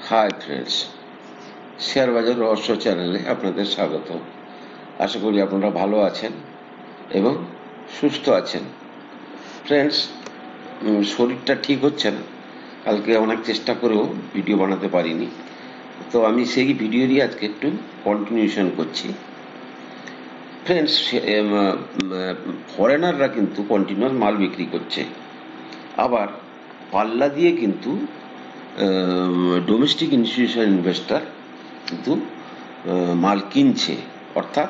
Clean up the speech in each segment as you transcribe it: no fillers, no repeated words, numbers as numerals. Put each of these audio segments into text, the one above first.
Hi friends, share বাজার রহস্য চ্যানেলে আপনাদের স্বাগত। আশা করি আপনারা ভালো আছেন এবং সুস্থ আছেন। ফ্রেন্ডস, শরীরটা ঠিক হচ্ছে না। কালকে অনেক চেষ্টা করেও ভিডিও বানাতে পারিনি, তো আমি সেই ভিডিওরই আজকে একটু কন্টিনিউশন করছি। ফ্রেন্ডস, ফরেনাররা কিন্তু কন্টিনিউয়াস মাল বিক্রি করছে, আবার পাল্লা দিয়ে কিন্তু ডোমেস্টিক ইনস্টিটিউশন ইনভেস্টর কিন্তু মাল কিনছে। অর্থাৎ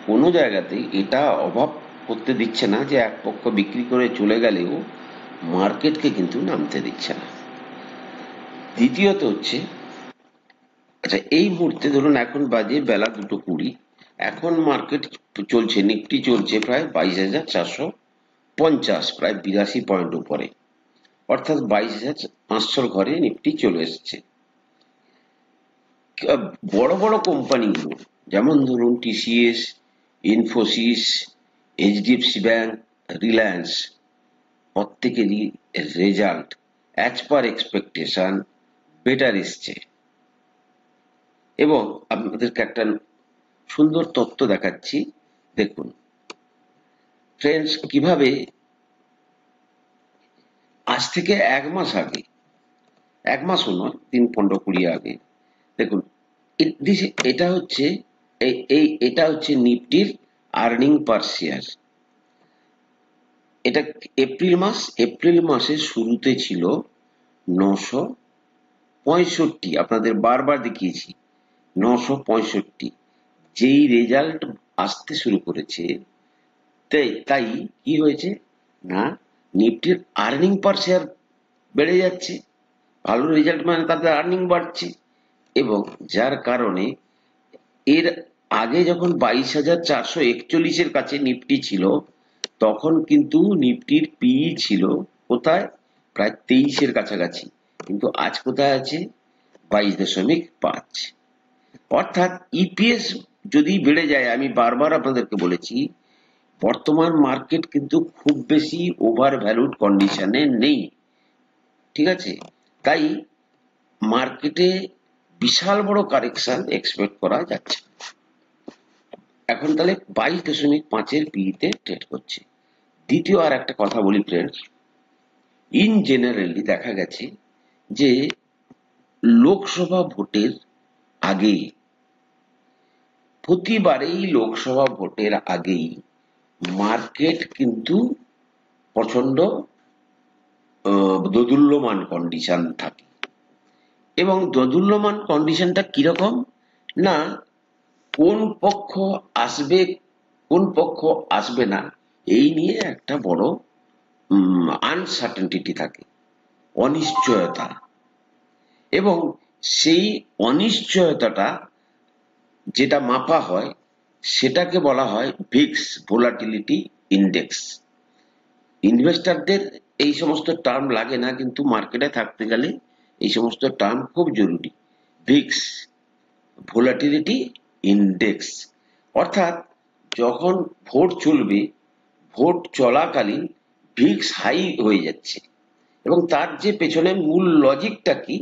কোনো জায়গাতেই এটা অভাব করতে দিচ্ছে না যে এক পক্ষ বিক্রি করে চলে গেলেও মার্কেটকে কিন্তু নামতে দিচ্ছে না। দ্বিতীয়ত হচ্ছে, আচ্ছা, এই মুহূর্তে ধরুন এখন বাজে বেলা 2:20, এখন মার্কেট চলছে, নিফটি চলছে প্রায় 22,450, প্রায় 82 পয়েন্ট উপরে, অর্থাৎ 22,500 ঘরে নিফটি চলে এসছে। বড় বড় কোম্পানিগুলো যেমন ধরুন TCS, Infosys, HDFC bank, Reliance, প্রত্যেকেরই result as per expectation better এসছে। এবং আপনাদেরকে একটা সুন্দর তথ্য দেখাচ্ছি, দেখুন ফ্রেন্ডস, কিভাবে আজ থেকে 1 মাস আগে, 1 মাসও নয়, 3, 15, 20 আগে, দেখুন এটা হচ্ছে এটা হচ্ছে নিফটির আর্নিং পার শেয়ার। এটা এপ্রিল মাসের শুরুতে ছিল 965, আপনাদের বারবার দেখিয়েছি 965। যেই রেজাল্ট আসতে শুরু করেছে, তাই কি হয়েছে না, নিফটির আর্নিং পার শেয়ার বেড়ে যাচ্ছে। ভালো রেজাল্ট মানে তাদের আর্নিং বাড়ছে, এবং যার কারণে এর আগে যখন 22,441 কাছে নিফটি ছিল, তখন কিন্তু নিফটির পিই ছিল কোথায়, প্রায় 23 কাছাকাছি, কিন্তু আজ কোথায় আছে, 22.5। অর্থাৎ ইপিএস যদি বেড়ে যায়, আমি বারবার আপনাদেরকে বলেছি, বর্তমান মার্কেট কিন্তু খুব বেশি ওভার ভ্যালুড কন্ডিশনে নেই, ঠিক আছে? তাই মার্কেটে বিশাল বড় কারেকশন এক্সপেক্ট করা যাচ্ছে। এখন তাহলে 22.5-এর পিইতে ট্রেড করছে। দ্বিতীয় আর একটা কথা বলি ফ্রেন্ডস, ইন জেনারেলি দেখা গেছে যে লোকসভা ভোটের আগে, প্রতিবারেই লোকসভা ভোটের আগেই মার্কেট কিন্তু প্রচন্ড দোদুল্যমান কন্ডিশন থাকে। এবং দোদুল্যমান কন্ডিশনটা কিরকম না, কোন পক্ষ আসবে কোন পক্ষ আসবে না, এই নিয়ে একটা বড় আনসার্টেনটি থাকে, অনিশ্চয়তা। এবং সেই অনিশ্চয়তাটা যেটা মাপা হয়, সেটাকে বলা হয় ভিক্স, ভোলাটিলিটি ইন্ডেক্স। ইনভেস্টরদের এই সমস্ত টার্ম লাগে না, কিন্তু মার্কেটে থাকতে গেলে এই সমস্ত টার্ম খুব জরুরি। ভিক্স, ভোলাটিলিটি ইন্ডেক্স, অর্থাৎ যখন ভোট চলবে, ভোট চলাকালীন ভিক্স হাই হয়ে যাচ্ছে। এবং তার যে পেছনে মূল লজিকটা কি,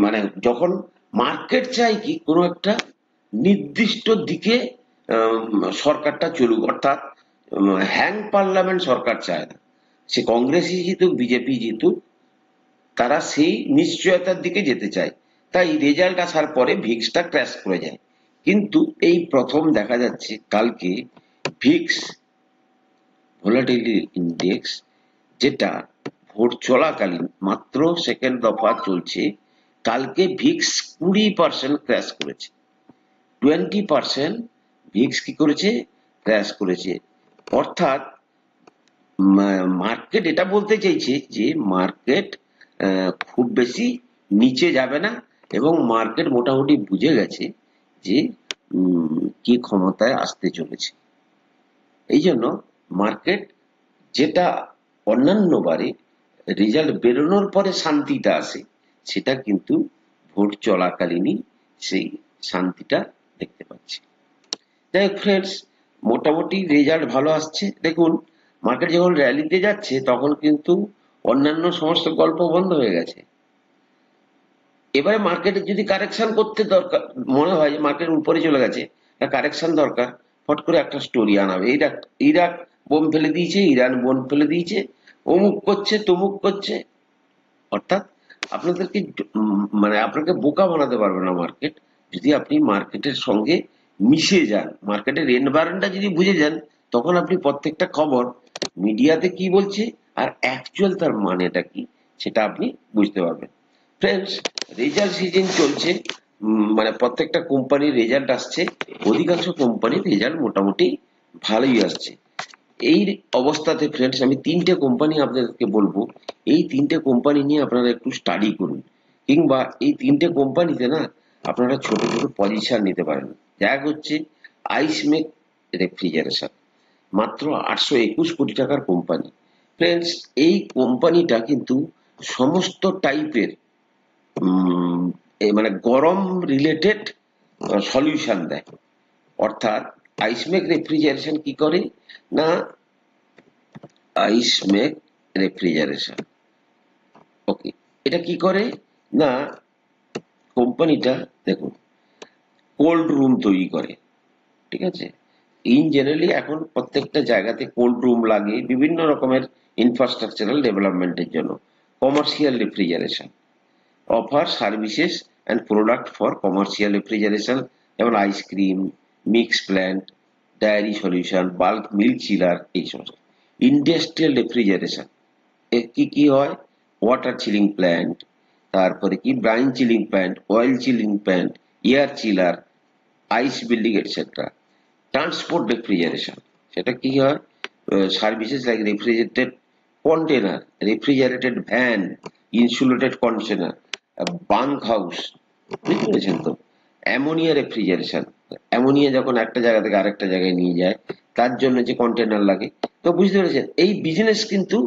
মানে যখন মার্কেট চাই কি কোনো একটা নির্দিষ্ট দিকে সরকারটা চলুক, অর্থাৎ হ্যাং পার্লামেন্ট সরকার চায় না, সে কংগ্রেসই জিতুক বিজেপি জিতুক, তারা সেই নিশ্চয়তার দিকে যেতে চায়। তাই রেজাল্ট আসার পরে ভিক্সটা ক্র্যাশ করে যায়। কিন্তু এই প্রথম দেখা যাচ্ছে কালকে ভিক্স, ভোলাটিলিটি ইন্ডেক্স, যেটা ভোট চলাকালীন মাত্র সেকেন্ড দফা চলছে, কালকে ভিক্স 20% ক্র্যাশ করেছে। 20% ভিক্স কি করেছে, ক্র্যাশ করেছে। অর্থাৎ মার্কেট এটা বলতে চাইছে যে মার্কেট খুব বেশি নিচে যাবে না, এবং মার্কেট মোটামুটি বুঝে গেছে যে কি ক্ষমতায় আসতে চলেছে। এই জন্য মার্কেট, যেটা অন্যান্য বারে রেজাল্ট বেরোনোর পরে শান্তিটা আসে, সেটা কিন্তু ভোট চলাকালীনই সেই শান্তিটা দেখতে পাচ্ছি। যাই হোক ফ্রেন্ডস, মোটামুটি রেজাল্ট ভালো আসছে। দেখুন, মার্কেট যখন র্যালিতে যাচ্ছে তখন কিন্তু অন্যান্য সমস্ত গল্প বন্ধ হয়ে গেছে। এবারে মার্কেটে যদি কারেকশন করতে দরকার মনে হয় যে মার্কেট উপরে চলে গেছে, কারেকশন দরকার, ফট করে একটা স্টোরি আনাবে, ইরাক ইরাক বোম ফেলে দিয়েছে, ইরান বোম ফেলে দিয়েছে, অমুক করছে তমুক করছে। অর্থাৎ আপনাদেরকে মানে আপনাকে বোকা বানাতে পারবে না মার্কেট, যদি আপনি মার্কেটের সঙ্গে মিশে যান, মার্কেটের এনভায়রনমেন্টটা যদি বুঝে যান, তখন আপনি প্রত্যেকটা খবর মিডিয়াতে কি বলছে আর অ্যাকচুয়াল তার মানেটা কি সেটা আপনি বুঝতে পারবেন। ফ্রেন্ডস, রেজাল্ট সিজন চলছে, মানে প্রত্যেকটা কোম্পানির রেজাল্ট আসছে, অধিকাংশ কোম্পানির রেজাল্ট মোটামুটি ভালোই আসছে। এই অবস্থাতে ফ্রেন্ডস আমি তিনটে কোম্পানি আপনাদেরকে বলবো, এই তিনটে কোম্পানি নিয়ে আপনারা একটু স্টাডি করুন, কিংবা এই তিনটে কোম্পানিতে না আপনারা ছোট ছোট পজিশন নিতে পারেন। এক হচ্ছে আইসমেক রেফ্রিজারেশন, মাত্র 821 কোটি টাকার কোম্পানি। ফ্রেন্ডস, এই কোম্পানিটা কিন্তু সমস্ত টাইপের মানে গরম রিলেটেড সলিউশন দেয়। অর্থাৎ আইসমেক রেফ্রিজারেশন কি করে না, আইসমেক রেফ্রিজারেশন, ওকে, এটা কি করে না, কোম্পানিটা দেখুন কোল্ড রুম তৈরি করে, ঠিক আছে। ইন জেনারেলি এখন প্রত্যেকটা জায়গাতে কোল্ড রুম লাগে বিভিন্ন রকমের ইনফ্রাস্ট্রাকচারাল ডেভেলপমেন্টের জন্য। Commercial refrigeration offer services and product for commercial refrigeration, যেমন ice cream, mix plant, dairy solution, bulk milk chiller, এই সমস্ত। ইন্ডাস্ট্রিয়াল রেফ্রিজারেশন কি কি হয়, ওয়াটার চিলিং প্ল্যান্ট, তারপরে কি brine chilling plant, oil chilling plant, air chiller, ice building etcetera. Transport refrigeration, সেটা কি হয়, services like refrigerated container, refrigerated van, insulated container, bunk house, বুঝতে পেরেছেন তো। অ্যামোনিয়া রেফ্রিজারেশন, অ্যামোনিয়া যখন একটা জায়গা থেকে আরেকটা জায়গায় নিয়ে যায় তার জন্য যে কন্টেনার লাগে, তো বুঝতে পেরেছেন এই বিজনেস কিন্তু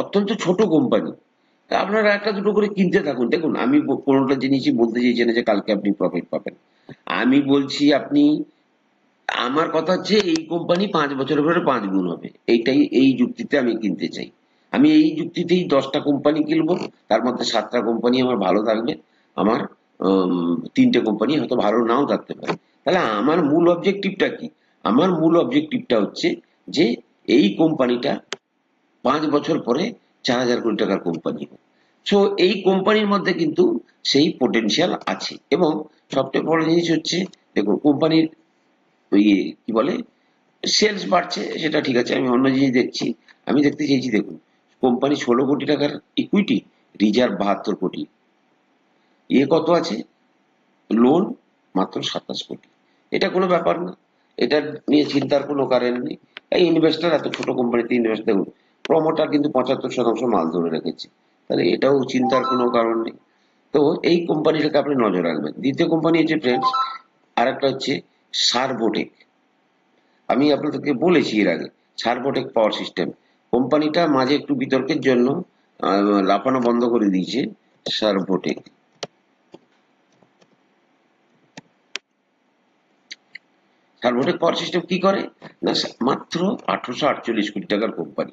অত্যন্ত ছোট কোম্পানি। আপনারা একটা দুটো করে কিনতে থাকুন। দেখুন, আমি কোনোটা জিনিসই বলতে চাইছি না যে কালকে আপনি প্রফিট পাবেন, আমি বলছি আপনি, আমার কথা হচ্ছে এই কোম্পানি 5 বছরের পরে 5 গুণ হবে, এইটাই এই যুক্তিতে আমি কিনতে চাই। আমি এই যুক্তিতেই 10টা কোম্পানি কিনবো, তার মধ্যে 7টা কোম্পানি আমার ভালো থাকবে, আমার 3টে কোম্পানি হয়তো ভালো নাও থাকতে পারে। তাহলে আমার মূল অবজেক্টিভটা কি, আমার মূল অবজেক্টিভটা হচ্ছে যে এই কোম্পানিটা 5 বছর পরে 4,000 কোটি টাকার কোম্পানি হোক। সো এই কোম্পানির মধ্যে কিন্তু সেই পোটেনশিয়াল আছে। এবং সবচেয়ে বড় জিনিস হচ্ছে, দেখুন কোম্পানির ওই কি বলে সেলস বাড়ছে, সেটা ঠিক আছে, আমি অন্য জিনিস দেখছি। আমি দেখতে চাইছি, দেখুন কোম্পানি 16 কোটি টাকার ইকুইটি, রিজার্ভ 72 কোটি, কত আছে, লোন মাত্র 27 কোটি। এটা কোনো ব্যাপার না, এটা নিয়ে চিন্তার কোনো কারণ নেই। এই ইনভেস্টার এত ছোট কোম্পানিতে ইনভেস্ট, দেখুন প্রমোটার কিন্তু 75% মাল ধরে রেখেছে, তাহলে এটাও চিন্তার কোনো কারণ নেই। তো এই কোম্পানিটাকে আপনি নজর রাখবেন। দ্বিতীয় কোম্পানি হচ্ছে ফ্রেন্ডস, আর একটা হচ্ছে সার্ভোটেক। আমি আপনাদেরকে বলেছি এর আগে, সার্ভোটেক পাওয়ার সিস্টেম কোম্পানিটা মাঝে একটু বিতর্কের জন্য লাফানো বন্ধ করে দিয়েছে। সার্ভোটেক, সার্ভোটেক পাওয়ার সিস্টেম কি করে না, মাত্র 1848 কোটি টাকার কোম্পানি।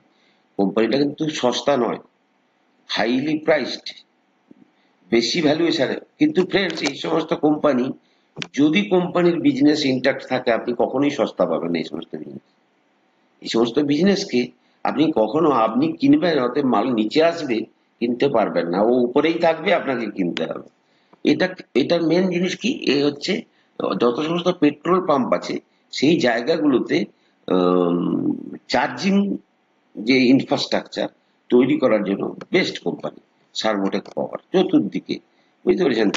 কোম্পানিটা কিন্তু সস্তা নয়, হাইলি প্রাইসড, বেশি ভ্যালুয়েশন। কিন্তু ফ্রেন্ডস, এই সমস্ত কোম্পানি, যদি কোম্পানির বিজনেস ইন্ট্যাক্ট থাকে, আপনি কখনোই সস্তা পাবেন না। এই সমস্ত বিজনেস, এই সমস্ত বিজনেসকে আপনি কখনো, আপনি কিনবেন ওতে মাল নিচে আসবে, কিনতে পারবেন না, ও উপরেই থাকবে, আপনাকে কিনতে হবে। এটা, এটার মেন জিনিস কি, এ হচ্ছে যত সমস্ত পেট্রোল পাম্প আছে সেই জায়গাগুলোতে চার্জিং যে ইনফ্রাস্ট্রাকচার তৈরি করার জন্য বেস্ট কোম্পানি সার্ভোটেক পাওয়ার, চতুর্দিকে, বুঝতে পেরেছেন।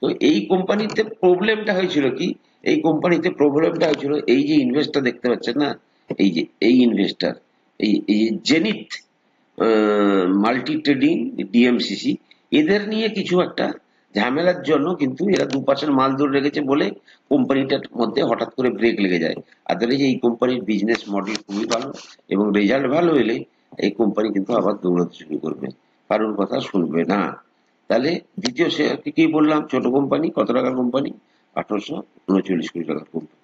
তো এই কোম্পানিতে প্রবলেমটা হয়েছিল কি, এই কোম্পানিতে প্রবলেমটা হয়েছিল এই যে ইনভেস্টর দেখতে পাচ্ছেন না, এই যে এই ইনভেস্টর, এই জেনিথ মাল্টি ট্রেডিং, ডিএমসিসি, এদের নিয়ে কিছু একটা ঝামেলার জন্য কিন্তু এরা 2% মাল ধরে রেখেছে বলে কোম্পানিটার মধ্যে হঠাৎ করে ব্রেক লেগে যায়। আদারওয়াইজ এই কোম্পানির বিজনেস মডেল খুবই ভালো, এবং রেজাল্ট ভালো এলে এই কোম্পানি কিন্তু আবার দৌড়াতে শুরু করবে, কারোর কথা শুনবে না। তাহলে দ্বিতীয় সে কি বললাম, ছোট কোম্পানি, কত টাকার কোম্পানি, 1839 কোটি টাকার কোম্পানি।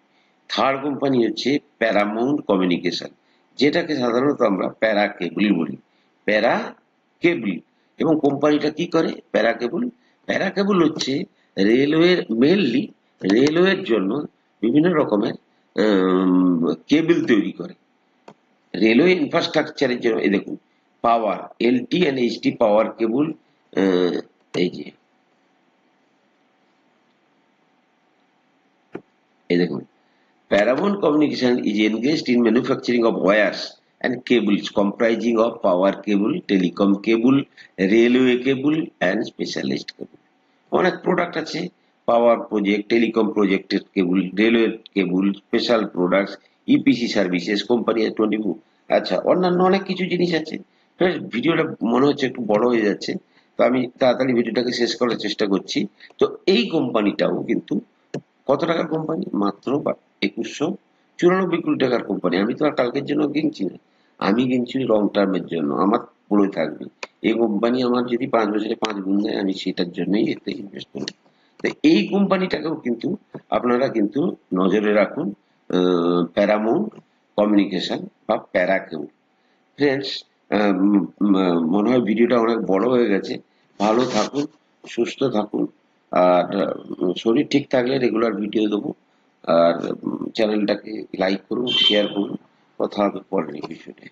থার্ড কোম্পানি হচ্ছে প্যারামাউন্ট কমিউনিকেশন, যেটাকে সাধারণত আমরা প্যারা কেবল বলি, প্যারা কেবল। এবং কোম্পানিটা কি করে, প্যারা কেবল প্যারা কেবল হচ্ছে রেলওয়ের মেনলি রেলওয়ের জন্য বিভিন্ন রকমের কেবল তৈরি করে। রেলওয়ে ইনফ্রাস্ট্রাকচারের জন্য এই দেখুন পাওয়ার এলটি এন্ড এইচটি পাওয়ার কেবল, এই যে এই দেখুন Paramount Communication is engaged in manufacturing of wires and cables comprising of power cable, telecom cable, railway cable and specialized cable. অনেক প্রোডাক্ট আছে, পাওয়ার প্রজেক্ট, টেলিকম প্রজেক্টের cable, railway cable, special products, EPC services, company 24। আচ্ছা, অন্যান্য অনেক কিছু জিনিস আছে। ভিডিওটা মনে হচ্ছে একটু বড় হয়ে যাচ্ছে, তো আমি তাড়াতাড়ি ভিডিওটাকে শেষ করার চেষ্টা করছি। তো এই কোম্পানিটাও কিন্তু কত টাকার কোম্পানি? মাত্র 2194 কোটি টাকার কোম্পানি। আমি তো আর কালকের জন্য কিনছি না, আমি কিনছি লং টার্মের জন্য, আমার পড়ে থাকবে। এই কোম্পানি আমার যদি 5 বছরে 5 গুণ দেয়, আমি সেটার জন্যই এতে ইনভেস্ট করবো। তো এই কোম্পানিটাকেও কিন্তু আপনারা কিন্তু নজরে রাখুন, প্যারামাউন্ট কমিউনিকেশন বা প্যারাকেবল। ফ্রেন্ডস, মনে হয় ভিডিওটা অনেক বড় হয়ে গেছে। ভালো থাকুন, সুস্থ থাকুন, আর শরীর ঠিক থাকলে রেগুলার ভিডিও দেবো। আর চ্যানেলটাকে লাইক করুন, শেয়ার করুন। কথা হবে পরের এপিসোডে।